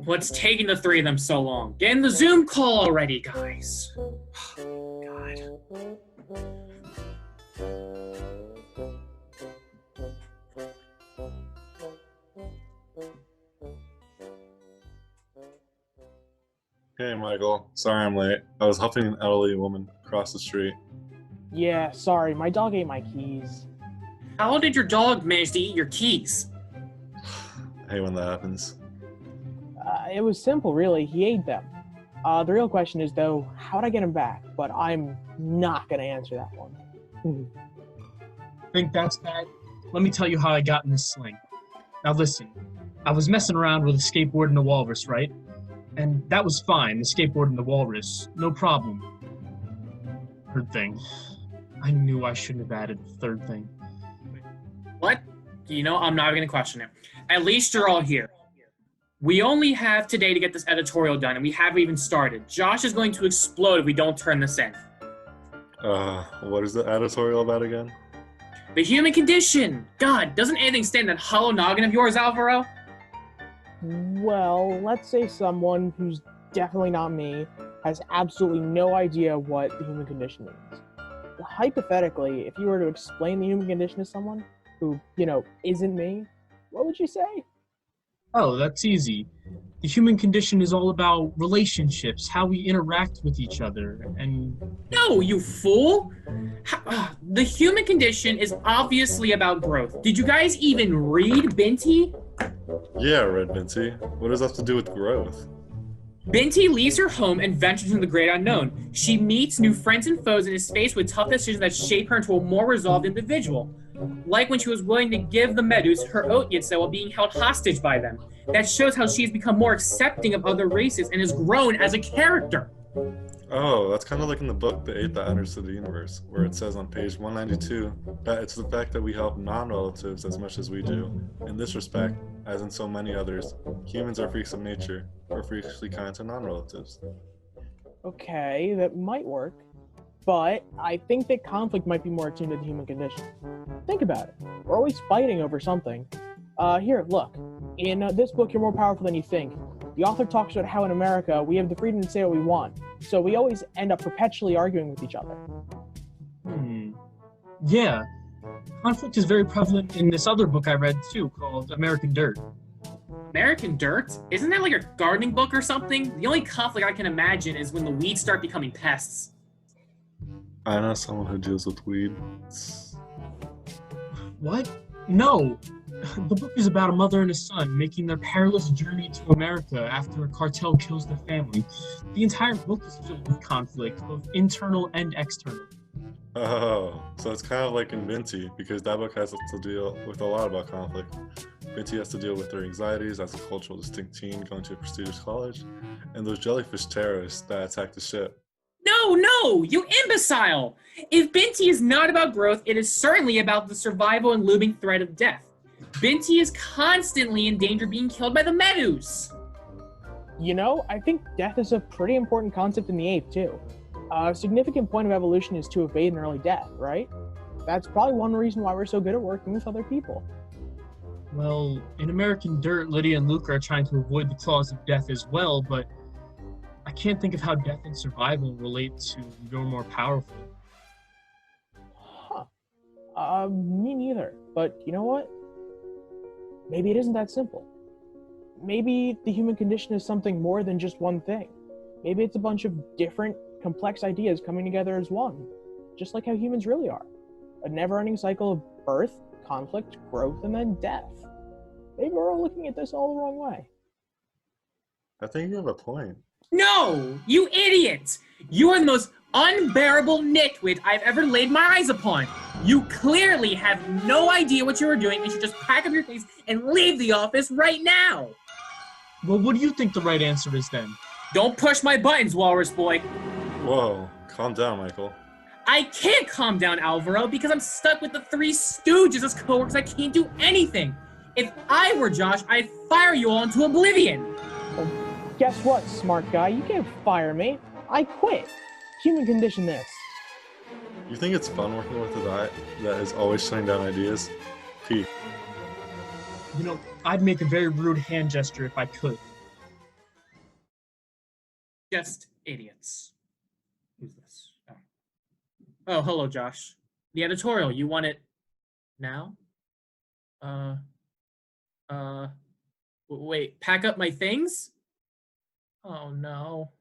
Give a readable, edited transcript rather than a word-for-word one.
What's taking the three of them so long? Get in the Zoom call already, guys. God. Hey, Michael. Sorry I'm late. I was helping an elderly woman cross the street. Yeah, sorry, my dog ate my keys. How did your dog manage to eat your keys? I hate when that happens. It was simple, really. He ate them. The real question is, though, how'd I get him back? But I'm not gonna answer that one. Think that's bad? Let me tell you how I got in this sling. Now listen, I was messing around with a skateboard and a walrus, right? And that was fine, the skateboard and the walrus, no problem. Third thing. I knew I shouldn't have added the third thing. What? You know, I'm not going to question it. At least you're all here. We only have today to get this editorial done, and we haven't even started. Josh is going to explode if we don't turn this in. What is the editorial about again? The human condition! God, doesn't anything stand in that hollow noggin of yours, Alvaro? Well, let's say someone who's definitely not me has absolutely no idea what the human condition means. Hypothetically, if you were to explain the human condition to someone who, isn't me, what would you say? Oh, that's easy. The human condition is all about relationships, how we interact with each other, and... No, you fool! The human condition is obviously about growth. Did you guys even read Binti? Yeah, I read Binti. What does that have to do with growth? Binti leaves her home and ventures into the great unknown. She meets new friends and foes and is faced with tough decisions that shape her into a more resolved individual. Like when she was willing to give the Medus her Otyitsa while being held hostage by them. That shows how she has become more accepting of other races and has grown as a character. Oh, that's kind of like in the book The Eight That Enters to the Universe, where it says on page 192 that it's the fact that we help non-relatives as much as we do. In this respect, as in so many others, humans are freaks of nature. We're freakishly kind to non-relatives. Okay, that might work. But I think that conflict might be more attuned to the human condition. Think about it. We're always fighting over something. Here, look. In this book, You're More Powerful Than You Think, the author talks about how in America, we have the freedom to say what we want. So we always end up perpetually arguing with each other. Yeah. Conflict is very prevalent in this other book I read, too, called American Dirt. American Dirt? Isn't that like a gardening book or something? The only conflict I can imagine is when the weeds start becoming pests. I know someone who deals with weed. What? No! The book is about a mother and a son making their perilous journey to America after a cartel kills their family. The entire book is filled with conflict, both internal and external. Oh, so it's kind of like in Binti, because that book has to deal with a lot about conflict. Binti has to deal with their anxieties as a cultural distinct teen going to a prestigious college, and those jellyfish terrorists that attack the ship. No, you imbecile! If Binti is not about growth, it is certainly about the survival and looming threat of death. Binti is constantly in danger of being killed by the Medus. I think death is a pretty important concept in the ape, too. A significant point of evolution is to evade an early death, right? That's probably one reason why we're so good at working with other people. Well, in American Dirt, Lydia and Luke are trying to avoid the claws of death as well, but I can't think of how death and survival relate to You're More Powerful. Me neither. But you know what? Maybe it isn't that simple. Maybe the human condition is something more than just one thing. Maybe it's a bunch of different, complex ideas coming together as one. Just like how humans really are. A never-ending cycle of birth, conflict, growth, and then death. Maybe we're all looking at this all the wrong way. I think you have a point. No, you idiot! You are the most unbearable nitwit I've ever laid my eyes upon. You clearly have no idea what you are doing and should just pack up your things and leave the office right now. Well, what do you think the right answer is then? Don't push my buttons, Walrus Boy. Whoa, calm down, Michael. I can't calm down, Alvaro, because I'm stuck with the Three Stooges as coworkers. I can't do anything. If I were Josh, I'd fire you all into oblivion. Well, guess what, smart guy? You can't fire me. I quit. Human condition this. You think it's fun working with a guy that is always shutting down ideas? P. You know, I'd make a very rude hand gesture if I could. Just idiots. Who's this? Oh. Oh, hello, Josh. The editorial, you want it now? Wait, pack up my things? Oh no.